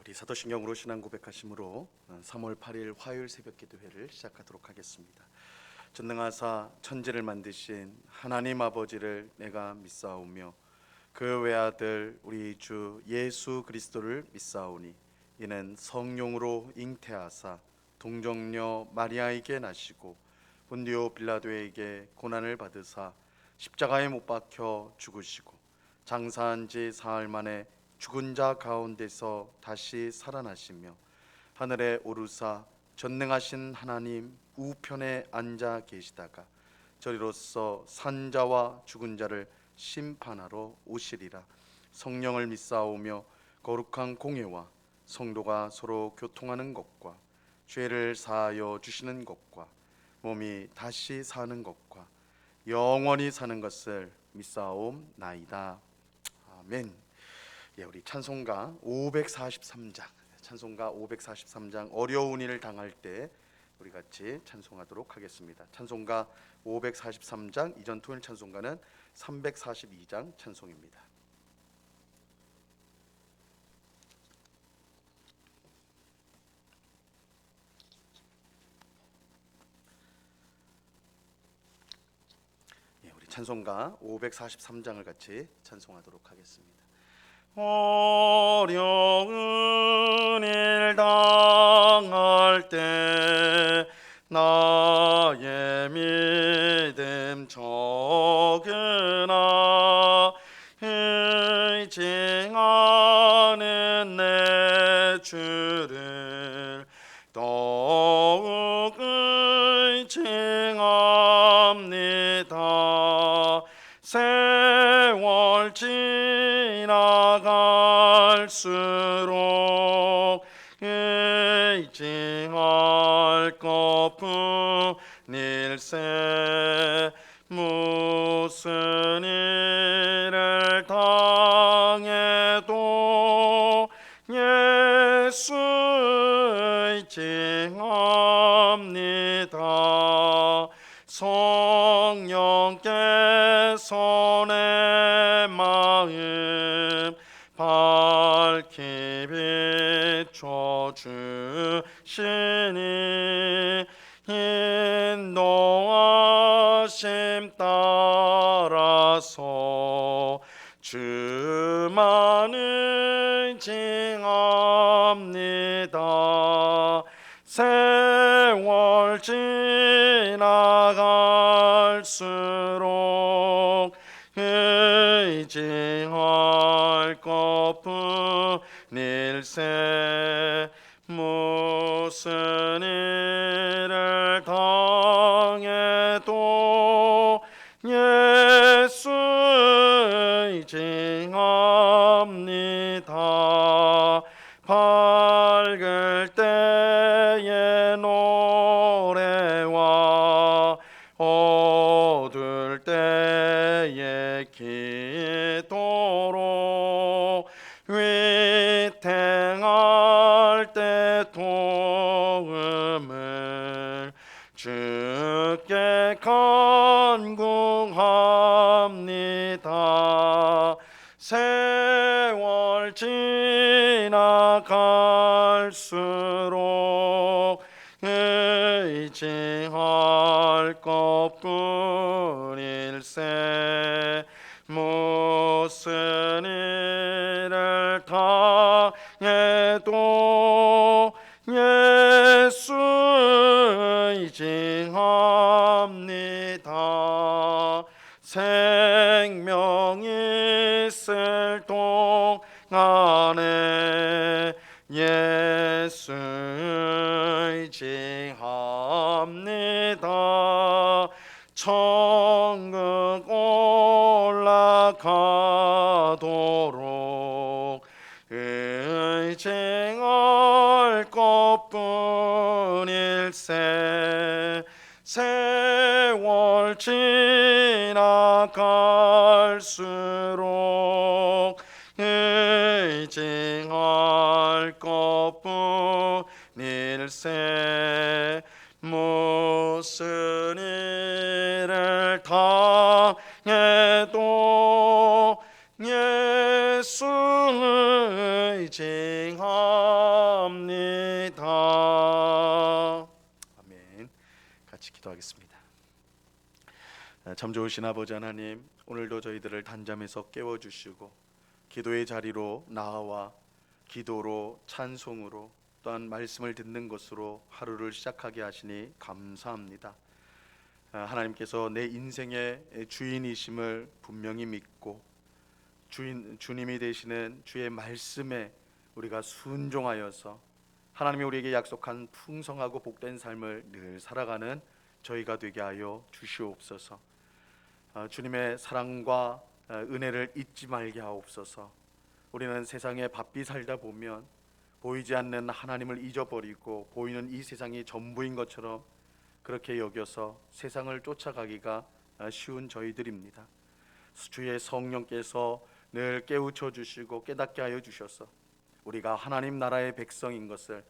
우리 사도신경으로 신앙 고백하심으로 3월 8일 화요일 새벽 기도회를 시작하도록 하겠습니다. 전능하사 천지를 만드신 하나님 아버지를 내가 믿사오며 그 외아들 우리 주 예수 그리스도를 믿사오니 이는 성령으로 잉태하사 동정녀 마리아에게 나시고 본디오 빌라도에게 고난을 받으사 십자가에 못 박혀 죽으시고 장사한 지 사흘 만에 죽은 자 가운데서 다시 살아나시며 하늘에 오르사 전능하신 하나님 우편에 앉아 계시다가 저리로서 산 자와 죽은 자를 심판하러 오시리라. 성령을 믿사오며 거룩한 공회와 성도가 서로 교통하는 것과 죄를 사하여 주시는 것과 몸이 다시 사는 것과 영원히 사는 것을 믿사옵나이다. 아멘. 우리 찬송가 543장 어려운 일을 당할 때 우리 같이 찬송하도록 하겠습니다. 찬송가 543장 이전 토요일 찬송가는 342장 찬송입니다. 우리 찬송가 543장을 같이 찬송하도록 하겠습니다. 어려운 일 당할 때 나의 믿음 적으나 의지하는 내 주를 더욱 의지합니다. 세월 지나갈수록 의지할 것뿐일세. 무슨 일을 당해도 예수 의지합니다. 성령께서 내 마음 밝히 비춰주시니 인도하심 따라서 주만 의지합니다. 세월 지나갈수록 의지할 것뿐일세. 무슨 일을 당해도 예수 의지합니다. 밝을 때의 노래와 어두울 때의 기도로 위태할 때 도움을 주께 간구합니다. 세월 지나갈수록 의지할 것뿐일세. 무슨 일을 당해도 예수 의지합니다. 생명 있을 동안에 예수 의지합니다. 천국 올라가도록 의지할 것뿐일세. 세월 지나갈수록 의지할 것뿐일세. 무슨 일을 당해도 예수 칭합니다. 아멘. 같이 기도하겠습니다. 참 좋으신 아버지 하나님, 오늘도 저희들을 단잠에서 깨워주시고 기도의 자리로 나와 기도로 찬송으로 또한 말씀을 듣는 것으로 하루를 시작하게 하시니 감사합니다. 하나님께서 내 인생의 주인이심을 분명히 믿고 주님이 되시는 주의 말씀에 우리가 순종하여서 하나님이 우리에게 약속한 풍성하고 복된 삶을 늘 살아가는 저희가 되게 하여 주시옵소서. 주님의 사랑과 은혜를 잊지 말게 하옵소서. 우리는 세상에 바삐 살다 보면 보이지 않는 하나님을 잊어버리고 보이는 이 세상이 전부인 것처럼 그렇게 여겨서 세상을 쫓아가기가 쉬운 저희들입니다. 주의 성령께서 늘 깨우쳐 주시고 깨닫게 하여 주셔서 우리가 하나님 나라의 백성인 것을,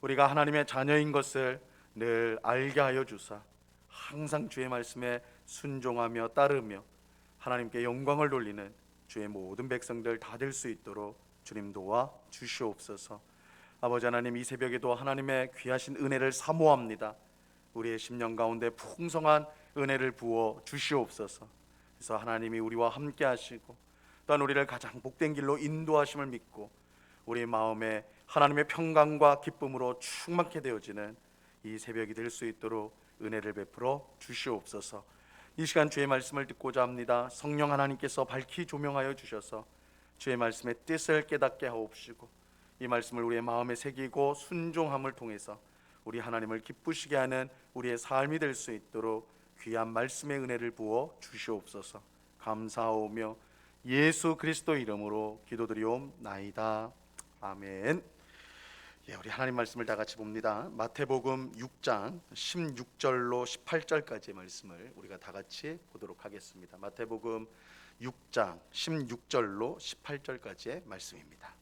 우리가 하나님의 자녀인 것을 늘 알게 하여 주사 항상 주의 말씀에 순종하며 따르며 하나님께 영광을 돌리는 주의 모든 백성들 다 될 수 있도록 주님 도와 주시옵소서. 아버지 하나님, 이 새벽에도 하나님의 귀하신 은혜를 사모합니다. 우리의 심령 가운데 풍성한 은혜를 부어 주시옵소서. 그래서 하나님이 우리와 함께 하시고 또한 우리를 가장 복된 길로 인도하심을 믿고 우리 마음에 하나님의 평강과 기쁨으로 충만케 되어지는 이 새벽이 될 수 있도록 은혜를 베풀어 주시옵소서. 이 시간 주의 말씀을 듣고자 합니다. 성령 하나님께서 밝히 조명하여 주셔서 주의 말씀의 뜻을 깨닫게 하옵시고 이 말씀을 우리의 마음에 새기고 순종함을 통해서 우리 하나님을 기쁘시게 하는 우리의 삶이 될 수 있도록 귀한 말씀의 은혜를 부어 주시옵소서. 감사하오며 예수 그리스도 이름으로 기도드리옵나이다. 아멘. 우리 하나님 말씀을 다 같이 봅니다. 마태복음 6장 16절로 18절까지의 말씀을 우리가 다 같이 보도록 하겠습니다. 마태복음 6장 16절로 18절까지의 말씀입니다.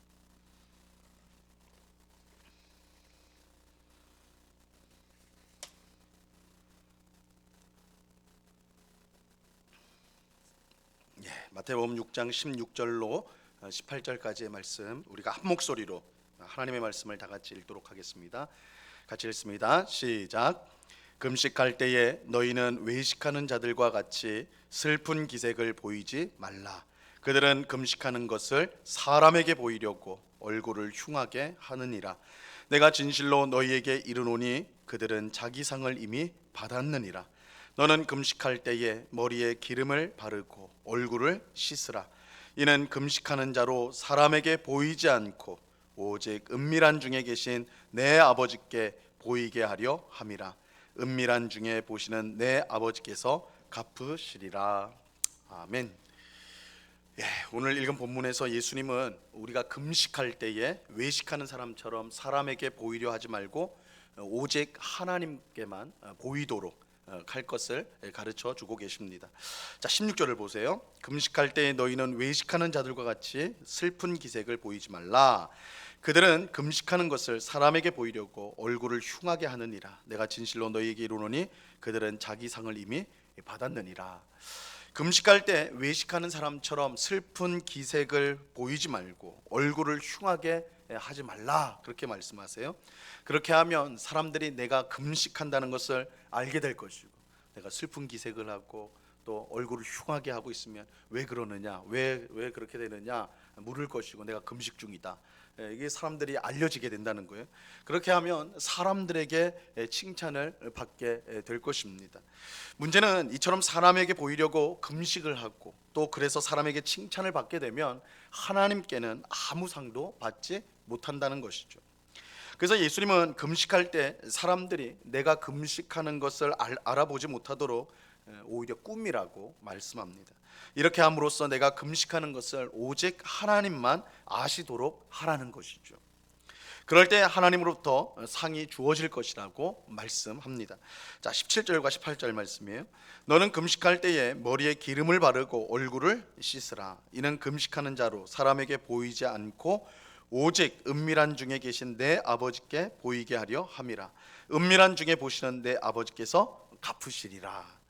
마태복음 6장 16절로 18절까지의 말씀 우리가 한 목소리로 하나님의 말씀을 다 같이 읽도록 하겠습니다. 같이 읽습니다. 시작. 금식할 때에 너희는 외식하는 자들과 같이 슬픈 기색을 보이지 말라. 그들은 금식하는 것을 사람에게 보이려고 얼굴을 흉하게 하느니라. 내가 진실로 너희에게 이르노니 그들은 자기 상을 이미 받았느니라. 너는 금식할 때에 머리에 기름을 바르고 얼굴을 씻으라. 이는 금식하는 자로 사람에게 보이지 않고 오직 은밀한 중에 계신 내 아버지께 보이게 하려 함이라. 은밀한 중에 보시는 내 아버지께서 갚으시리라. 아멘. 오늘 읽은 본문에서 예수님은 우리가 금식할 때에 외식하는 사람처럼 사람에게 보이려 하지 말고 오직 하나님께만 보이도록 할 것을 가르쳐 주고 계십니다. 자, 16절을 보세요. 금식할 때에 너희는 외식하는 자들과 같이 슬픈 기색을 보이지 말라. 그들은 금식하는 것을 사람에게 보이려고 얼굴을 흉하게 하느니라. 내가 진실로 너희에게 이르노니 그들은 자기 상을 이미 받았느니라. 금식할 때 외식하는 사람처럼 슬픈 기색을 보이지 말고 얼굴을 흉하게 하지 말라, 그렇게 말씀하세요. 그렇게 하면 사람들이 내가 금식한다는 것을 알게 될 것이고, 내가 슬픈 기색을 하고 또 얼굴을 흉하게 하고 있으면 왜 그러느냐, 왜 그렇게 되느냐 물을 것이고, 내가 금식 중이다, 이게 사람들이 알려지게 된다는 거예요. 그렇게 하면 사람들에게 칭찬을 받게 될 것입니다. 문제는 이처럼 사람에게 보이려고 금식을 하고 또 그래서 사람에게 칭찬을 받게 되면 하나님께는 아무 상도 받지 못한다는 것이죠. 그래서 예수님은 금식할 때 사람들이 내가 금식하는 것을 알아보지 못하도록 오히려 꿈이라고 말씀합니다. 이렇게 함으로써 내가 금식하는 것을 오직 하나님만 아시도록 하라는 것이죠. 그럴 때 하나님으로부터 상이 주어질 것이라고 말씀합니다. 자, 17절과 18절 말씀이에요. 너는 금식할 때에 머리에 기름을 바르고 얼굴을 씻으라. 이는 금식하는 자로 사람에게 보이지 않고 오직 은밀한 중에 계신 내 아버지께 보이게 하려 함이라. 은밀한 중에 보시는 내 아버지께서 갚으시리라.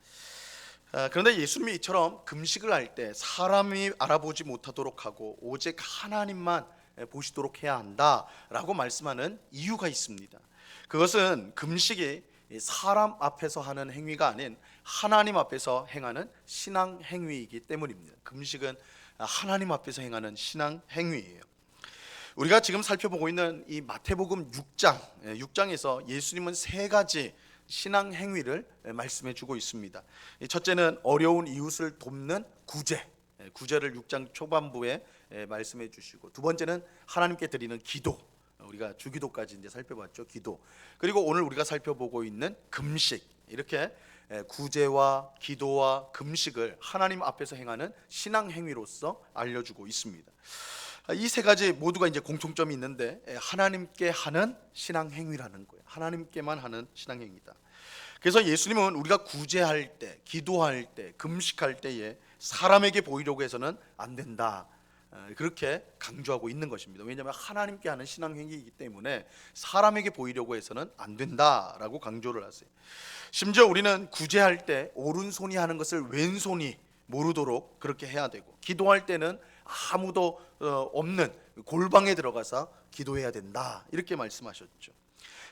그런데 예수님이 이처럼 금식을 할 때 사람이 알아보지 못하도록 하고 오직 하나님만 보시도록 해야 한다라고 말씀하는 이유가 있습니다. 그것은 금식이 사람 앞에서 하는 행위가 아닌 하나님 앞에서 행하는 신앙 행위이기 때문입니다. 금식은 하나님 앞에서 행하는 신앙 행위예요. 우리가 지금 살펴보고 있는 이 마태복음 6장에서 예수님은 세 가지 신앙 행위를 말씀해 주고 있습니다. 첫째는 어려운 이웃을 돕는 구제를 6장 초반부에 말씀해 주시고, 두 번째는 하나님께 드리는 기도, 우리가 주기도까지 이제 살펴봤죠. 기도. 그리고 오늘 우리가 살펴보고 있는 금식. 이렇게 구제와 기도와 금식을 하나님 앞에서 행하는 신앙 행위로서 알려주고 있습니다. 이 세 가지 모두가 이제 공통점이 있는데 하나님께 하는 신앙 행위라는 거예요. 하나님께만 하는 신앙 행위다. 그래서 예수님은 우리가 구제할 때, 기도할 때, 금식할 때에 사람에게 보이려고 해서는 안 된다, 그렇게 강조하고 있는 것입니다. 왜냐하면 하나님께 하는 신앙 행위이기 때문에 사람에게 보이려고 해서는 안 된다라고 강조를 하세요. 심지어 우리는 구제할 때 오른손이 하는 것을 왼손이 모르도록 그렇게 해야 되고, 기도할 때는 아무도 없는 골방에 들어가서 기도해야 된다, 이렇게 말씀하셨죠.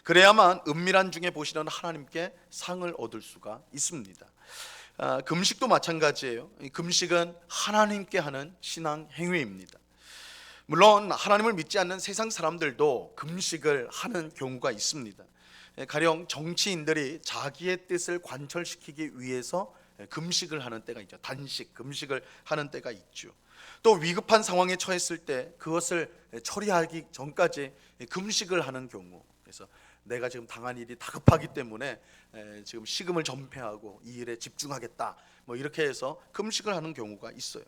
그래야만 은밀한 중에 보시는 하나님께 상을 얻을 수가 있습니다. 금식도 마찬가지예요. 금식은 하나님께 하는 신앙 행위입니다. 물론 하나님을 믿지 않는 세상 사람들도 금식을 하는 경우가 있습니다. 가령 정치인들이 자기의 뜻을 관철시키기 위해서 금식을 하는 때가 있죠. 단식, 금식을 하는 때가 있죠. 또 위급한 상황에 처했을 때 그것을 처리하기 전까지 금식을 하는 경우, 그래서 내가 지금 당한 일이 다급하기 때문에 지금 식음을 전폐하고 이 일에 집중하겠다, 뭐 이렇게 해서 금식을 하는 경우가 있어요.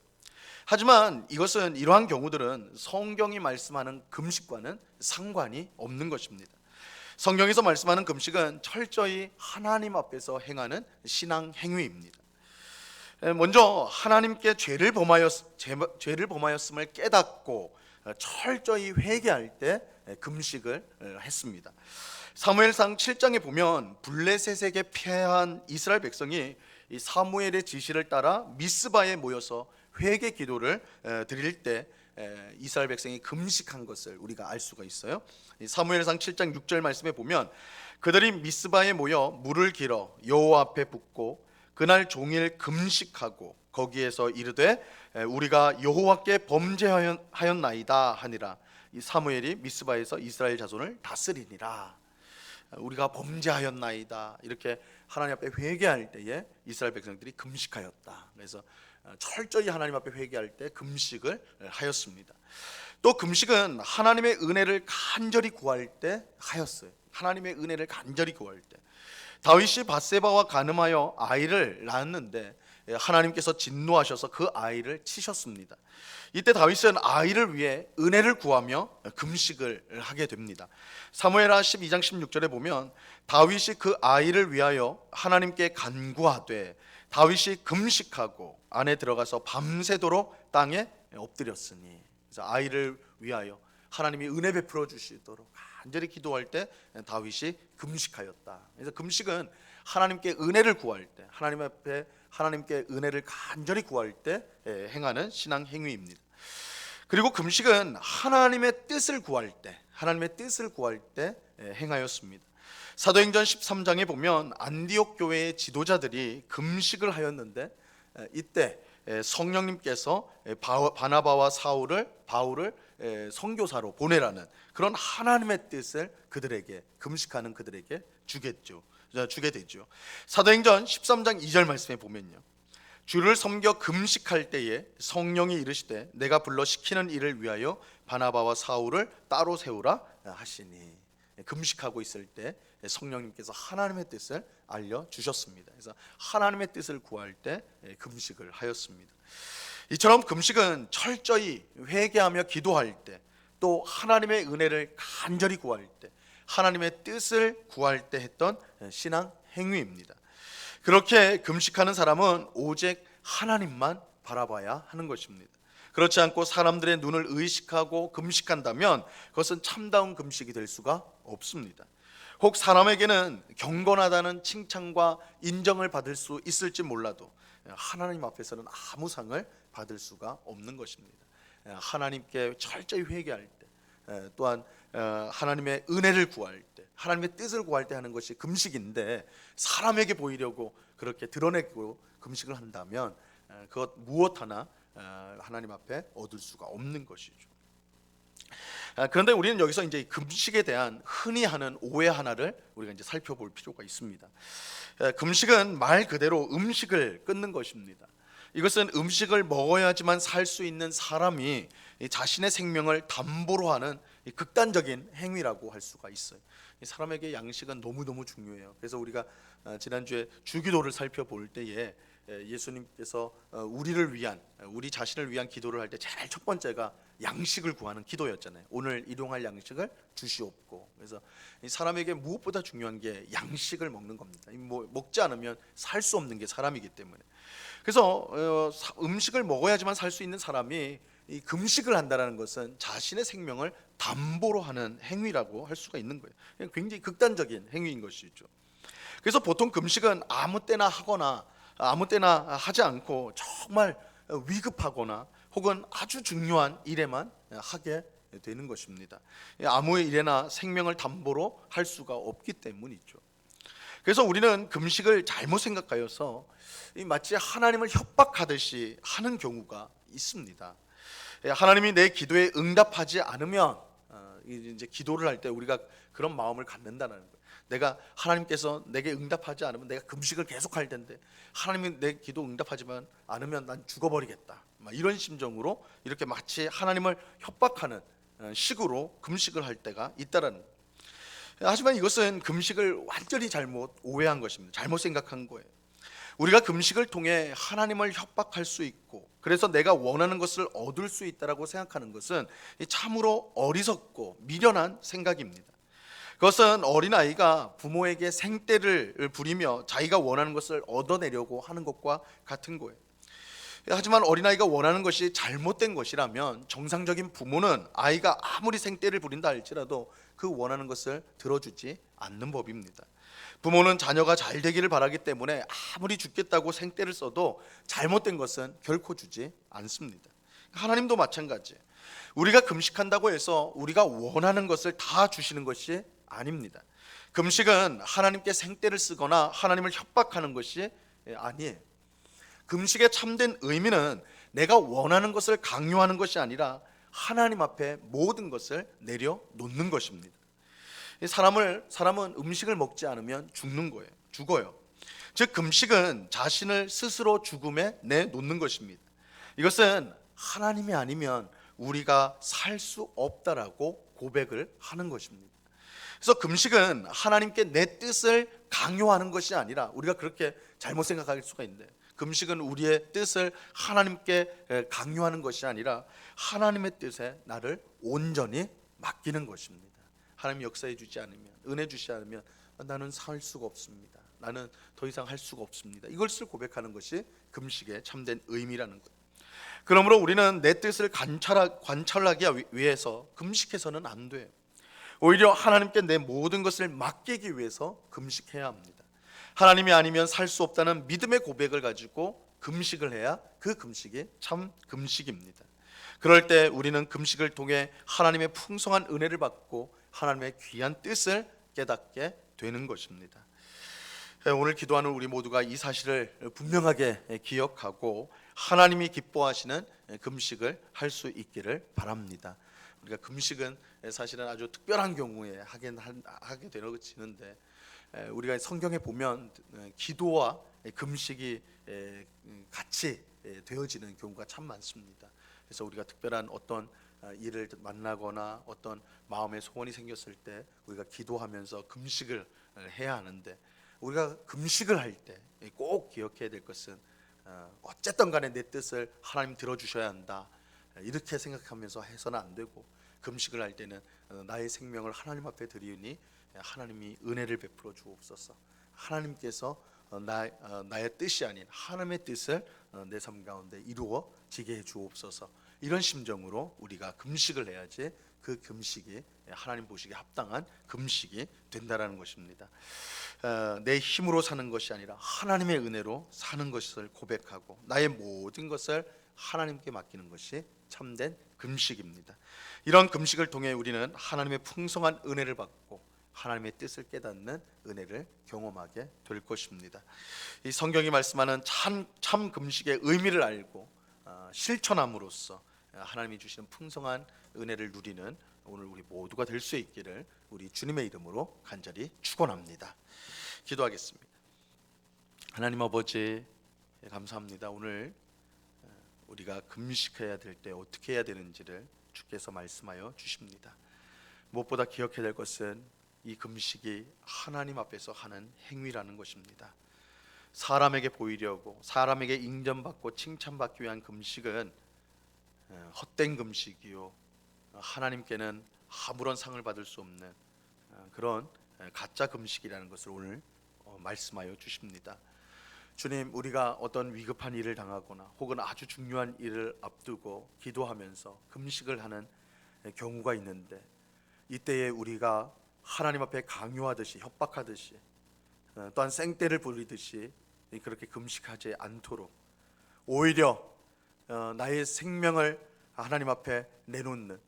하지만 이것은, 이러한 경우들은 성경이 말씀하는 금식과는 상관이 없는 것입니다. 성경에서 말씀하는 금식은 철저히 하나님 앞에서 행하는 신앙 행위입니다. 먼저 하나님께 죄를 범하였음을 깨닫고 철저히 회개할 때 금식을 했습니다. 사무엘상 7장에 보면 블레셋에게 패한 이스라엘 백성이 이 사무엘의 지시를 따라 미스바에 모여서 회개 기도를 드릴 때 이스라엘 백성이 금식한 것을 우리가 알 수가 있어요. 사무엘상 7장 6절 말씀에 보면 그들이 미스바에 모여 물을 길어 여호와 앞에 붓고 그날 종일 금식하고 거기에서 이르되 우리가 여호와께 범죄하였나이다 하니라. 이 사무엘이 미스바에서 이스라엘 자손을 다스리니라. 우리가 범죄하였나이다, 이렇게 하나님 앞에 회개할 때에 이스라엘 백성들이 금식하였다. 그래서 철저히 하나님 앞에 회개할 때 금식을 하였습니다. 또 금식은 하나님의 은혜를 간절히 구할 때 하였어요. 하나님의 은혜를 간절히 구할 때. 다윗이 밧세바와 간음하여 아이를 낳았는데 하나님께서 진노하셔서 그 아이를 치셨습니다. 이때 다윗은 아이를 위해 은혜를 구하며 금식을 하게 됩니다. 사무엘하 12장 16절에 보면 다윗이 그 아이를 위하여 하나님께 간구하되 다윗이 금식하고 안에 들어가서 밤새도록 땅에 엎드렸으니. 그래서 아이를 위하여 하나님이 은혜 베풀어 주시도록 간절히 기도할 때 다윗이 금식하였다. 그래서 금식은 하나님께 은혜를 구할 때, 하나님 앞에 하나님께 은혜를 간절히 구할 때 행하는 신앙 행위입니다. 그리고 금식은 하나님의 뜻을 구할 때, 하나님의 뜻을 구할 때 행하였습니다. 사도행전 13장에 보면 안디옥 교회의 지도자들이 금식을 하였는데 이때 성령님께서 바나바와 바울을 선교사로 보내라는 그런 하나님의 뜻을 그들에게, 금식하는 그들에게 주게 되죠. 사도행전 13장 2절 말씀에 보면요, 주를 섬겨 금식할 때에 성령이 이르시되 내가 불러 시키는 일을 위하여 바나바와 사울을 따로 세우라 하시니. 금식하고 있을 때 성령님께서 하나님의 뜻을 알려주셨습니다. 그래서 하나님의 뜻을 구할 때 금식을 하였습니다. 이처럼 금식은 철저히 회개하며 기도할 때, 또 하나님의 은혜를 간절히 구할 때, 하나님의 뜻을 구할 때 했던 신앙 행위입니다. 그렇게 금식하는 사람은 오직 하나님만 바라봐야 하는 것입니다. 그렇지 않고 사람들의 눈을 의식하고 금식한다면 그것은 참다운 금식이 될 수가 없습니다. 혹 사람에게는 경건하다는 칭찬과 인정을 받을 수 있을지 몰라도 하나님 앞에서는 아무 상을 받을 수가 없는 것입니다. 하나님께 철저히 회개할 때, 또한 하나님의 은혜를 구할 때, 하나님의 뜻을 구할 때 하는 것이 금식인데, 사람에게 보이려고 그렇게 드러내고 금식을 한다면 그것 무엇 하나 하나님 앞에 얻을 수가 없는 것이죠. 그런데 우리는 여기서 이제 금식에 대한 흔히 하는 오해 하나를 우리가 이제 살펴볼 필요가 있습니다. 금식은 말 그대로 음식을 끊는 것입니다. 이것은 음식을 먹어야지만 살 수 있는 사람이 자신의 생명을 담보로 하는 극단적인 행위라고 할 수가 있어요. 사람에게 양식은 너무너무 중요해요. 그래서 우리가 지난주에 주기도를 살펴볼 때에 예수님께서 우리를 위한, 우리 자신을 위한 기도를 할 때 제일 첫 번째가 양식을 구하는 기도였잖아요. 오늘 일용할 양식을 주시옵고. 그래서 사람에게 무엇보다 중요한 게 양식을 먹는 겁니다. 먹지 않으면 살 수 없는 게 사람이기 때문에. 그래서 음식을 먹어야지만 살 수 있는 사람이 이 금식을 한다는 것은 자신의 생명을 담보로 하는 행위라고 할 수가 있는 거예요. 굉장히 극단적인 행위인 것이죠. 그래서 보통 금식은 아무 때나 하거나 아무 때나 하지 않고 정말 위급하거나 혹은 아주 중요한 일에만 하게 되는 것입니다. 아무 일에나 생명을 담보로 할 수가 없기 때문이죠. 그래서 우리는 금식을 잘못 생각하여서 마치 하나님을 협박하듯이 하는 경우가 있습니다. 하나님이 내 기도에 응답하지 않으면 이제 기도를 할 때 우리가 그런 마음을 갖는다는 거예요. 내가 하나님께서 내게 응답하지 않으면 내가 금식을 계속할 텐데, 하나님이 내 기도 응답하지만 않으면 난 죽어버리겠다, 이런 심정으로 이렇게 마치 하나님을 협박하는 식으로 금식을 할 때가 있다라는 거예요. 하지만 이것은 금식을 완전히 잘못 오해한 것입니다. 잘못 생각한 거예요. 우리가 금식을 통해 하나님을 협박할 수 있고, 그래서 내가 원하는 것을 얻을 수 있다라고 생각하는 것은 참으로 어리석고 미련한 생각입니다. 그것은 어린아이가 부모에게 생떼를 부리며 자기가 원하는 것을 얻어내려고 하는 것과 같은 거예요. 하지만 어린아이가 원하는 것이 잘못된 것이라면 정상적인 부모는 아이가 아무리 생떼를 부린다 할지라도 그 원하는 것을 들어주지 않는 법입니다. 부모는 자녀가 잘 되기를 바라기 때문에 아무리 죽겠다고 생떼를 써도 잘못된 것은 결코 주지 않습니다. 하나님도 마찬가지예요. 우리가 금식한다고 해서 우리가 원하는 것을 다 주시는 것이 아닙니다. 금식은 하나님께 생떼를 쓰거나 하나님을 협박하는 것이 아니에요. 금식의 참된 의미는 내가 원하는 것을 강요하는 것이 아니라 하나님 앞에 모든 것을 내려놓는 것입니다. 사람은 음식을 먹지 않으면 죽어요. 즉 금식은 자신을 스스로 죽음에 내놓는 것입니다. 이것은 하나님이 아니면 우리가 살 수 없다라고 고백을 하는 것입니다. 그래서 금식은 하나님께 내 뜻을 강요하는 것이 아니라, 우리가 그렇게 잘못 생각할 수가 있는데, 금식은 우리의 뜻을 하나님께 강요하는 것이 아니라 하나님의 뜻에 나를 온전히 맡기는 것입니다. 하나님이 역사해 주지 않으면, 은혜 주지 않으면 나는 살 수가 없습니다. 나는 더 이상 할 수가 없습니다. 이것을 고백하는 것이 금식의 참된 의미라는 것. 그러므로 우리는 내 뜻을 관찰하기 위해서 금식해서는 안 돼요. 오히려 하나님께 내 모든 것을 맡기기 위해서 금식해야 합니다. 하나님이 아니면 살 수 없다는 믿음의 고백을 가지고 금식을 해야 그 금식이 참 금식입니다. 그럴 때 우리는 금식을 통해 하나님의 풍성한 은혜를 받고 하나님의 귀한 뜻을 깨닫게 되는 것입니다. 오늘 기도하는 우리 모두가 이 사실을 분명하게 기억하고 하나님이 기뻐하시는 금식을 할 수 있기를 바랍니다. 우리가 금식은 사실은 아주 특별한 경우에 하게 되어지는데, 우리가 성경에 보면 기도와 금식이 같이 되어지는 경우가 참 많습니다. 그래서 우리가 특별한 어떤 일을 만나거나 어떤 마음의 소원이 생겼을 때 우리가 기도하면서 금식을 해야 하는데, 우리가 금식을 할 때 꼭 기억해야 될 것은 어쨌든 간에 내 뜻을 하나님 들어주셔야 한다, 이렇게 생각하면서 해서는 안 되고, 금식을 할 때는 나의 생명을 하나님 앞에 드리니 하나님이 은혜를 베풀어 주옵소서, 하나님께서 나의 뜻이 아닌 하나님의 뜻을 내 삶 가운데 이루어지게 해 주옵소서, 이런 심정으로 우리가 금식을 해야지 그 금식이 하나님 보시기에 합당한 금식이 된다라는 것입니다. 내 힘으로 사는 것이 아니라 하나님의 은혜로 사는 것을 고백하고 나의 모든 것을 하나님께 맡기는 것이 참된 금식입니다. 이런 금식을 통해 우리는 하나님의 풍성한 은혜를 받고 하나님의 뜻을 깨닫는 은혜를 경험하게 될 것입니다. 이 성경이 말씀하는 참 금식의 의미를 알고 실천함으로써 하나님이 주시는 풍성한 은혜를 누리는 오늘 우리 모두가 될 수 있기를 우리 주님의 이름으로 간절히 축원합니다. 기도하겠습니다. 하나님 아버지, 감사합니다. 오늘 우리가 금식해야 될 때 어떻게 해야 되는지를 주께서 말씀하여 주십니다. 무엇보다 기억해야 될 것은 이 금식이 하나님 앞에서 하는 행위라는 것입니다. 사람에게 보이려고, 사람에게 인정받고 칭찬받기 위한 금식은 헛된 금식이요, 하나님께는 아무런 상을 받을 수 없는 그런 가짜 금식이라는 것을 오늘 말씀하여 주십니다. 주님, 우리가 어떤 위급한 일을 당하거나 혹은 아주 중요한 일을 앞두고 기도하면서 금식을 하는 경우가 있는데, 이때에 우리가 하나님 앞에 강요하듯이, 협박하듯이, 또한 생떼를 부리듯이 그렇게 금식하지 않도록, 오히려 나의 생명을 하나님 앞에 내놓는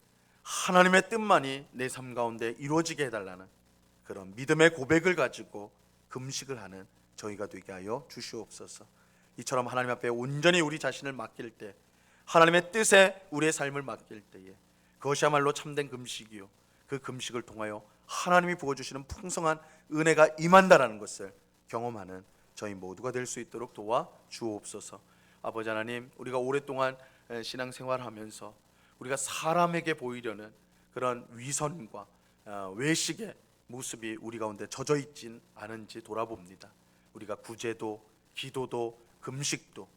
하나님의 뜻만이 내 삶 가운데 이루어지게 해달라는 그런 믿음의 고백을 가지고 금식을 하는 저희가 되게 하여 주시옵소서. 이처럼 하나님 앞에 온전히 우리 자신을 맡길 때, 하나님의 뜻에 우리의 삶을 맡길 때에 그것이야말로 참된 금식이요, 그 금식을 통하여 하나님이 부어주시는 풍성한 은혜가 임한다라는 것을 경험하는 저희 모두가 될 수 있도록 도와 주옵소서. 아버지 하나님, 우리가 오랫동안 신앙생활하면서 우리가 사람에게 보이려는 그런 위선과 외식의 모습이 우리 가운데 젖어 있진 않은지 돌아봅니다. 우리가 구제도, 기도도, 금식도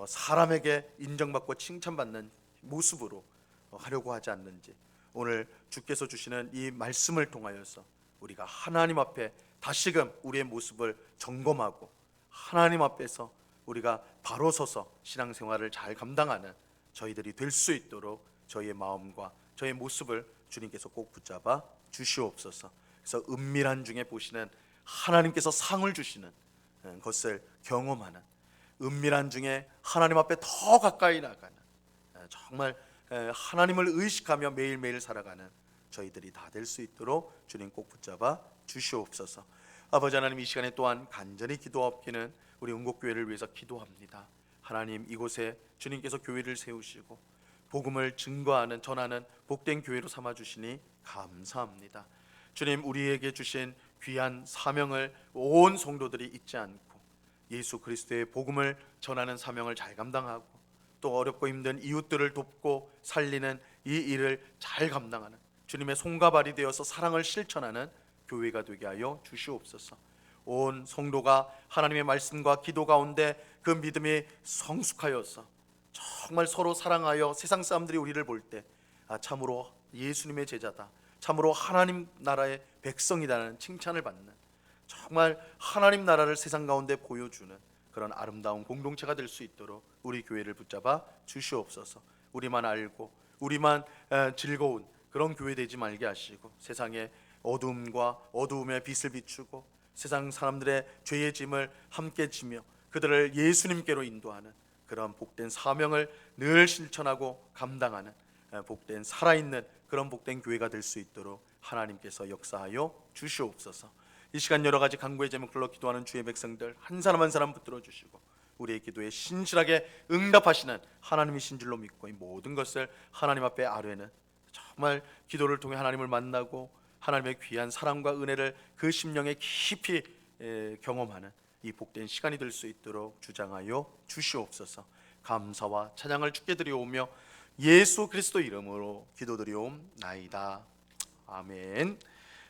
사람에게 인정받고 칭찬받는 모습으로 하려고 하지 않는지, 오늘 주께서 주시는 이 말씀을 통하여서 우리가 하나님 앞에 다시금 우리의 모습을 점검하고 하나님 앞에서 우리가 바로 서서 신앙생활을 잘 감당하는 저희들이 될 수 있도록 저희의 마음과 저희의 모습을 주님께서 꼭 붙잡아 주시옵소서. 그래서 은밀한 중에 보시는 하나님께서 상을 주시는 것을 경험하는, 은밀한 중에 하나님 앞에 더 가까이 나가는, 정말 하나님을 의식하며 매일매일 살아가는 저희들이 다 될 수 있도록 주님 꼭 붙잡아 주시옵소서. 아버지 하나님, 이 시간에 또한 간절히 기도하옵기는 우리 은곡교회를 위해서 기도합니다. 하나님, 이곳에 주님께서 교회를 세우시고 복음을 증거하는, 전하는 복된 교회로 삼아주시니 감사합니다. 주님, 우리에게 주신 귀한 사명을 온 성도들이 잊지 않고 예수 그리스도의 복음을 전하는 사명을 잘 감당하고, 또 어렵고 힘든 이웃들을 돕고 살리는 이 일을 잘 감당하는 주님의 손과 발이 되어서 사랑을 실천하는 교회가 되게 하여 주시옵소서. 온 성도가 하나님의 말씀과 기도 가운데 그 믿음이 성숙하여서 정말 서로 사랑하여 세상 사람들이 우리를 볼 때 참으로 예수님의 제자다, 참으로 하나님 나라의 백성이라는 칭찬을 받는, 정말 하나님 나라를 세상 가운데 보여주는 그런 아름다운 공동체가 될 수 있도록 우리 교회를 붙잡아 주시옵소서. 우리만 알고 우리만 즐거운 그런 교회 되지 말게 하시고, 세상의 어두움과 어두움의 빛을 비추고 세상 사람들의 죄의 짐을 함께 지며 그들을 예수님께로 인도하는 그런 복된 사명을 늘 실천하고 감당하는 복된 살아있는 그런 복된 교회가 될 수 있도록 하나님께서 역사하여 주시옵소서. 이 시간 여러 가지 간구의 제목들로 기도하는 주의 백성들 한 사람 한 사람 붙들어 주시고, 우리의 기도에 신실하게 응답하시는 하나님이신 줄로 믿고 이 모든 것을 하나님 앞에 아뢰는, 정말 기도를 통해 하나님을 만나고 하나님의 귀한 사랑과 은혜를 그 심령에 깊이 경험하는 이 복된 시간이 될 수 있도록 주장하여 주시옵소서. 감사와 찬양을 주께 드리오며 예수 그리스도 이름으로 기도드리옵나이다. 아멘.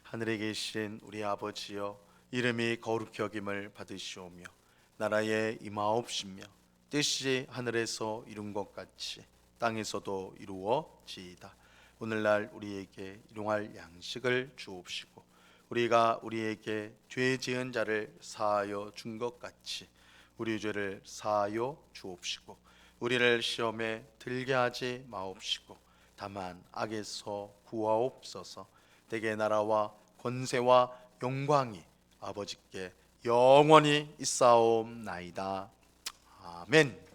하늘에 계신 우리 아버지여, 이름이 거룩히 여김을 받으시오며 나라에 임하옵시며 뜻이 하늘에서 이룬 것 같이 땅에서도 이루어지이다. 오늘날 우리에게 일용할 양식을 주옵시고, 우리가 우리에게 죄 지은 자를 사하여 준 것 같이 우리 죄를 사하여 주옵시고, 우리를 시험에 들게 하지 마옵시고 다만 악에서 구하옵소서. 대개 나라와 권세와 영광이 아버지께 영원히 있사옵나이다. 아멘.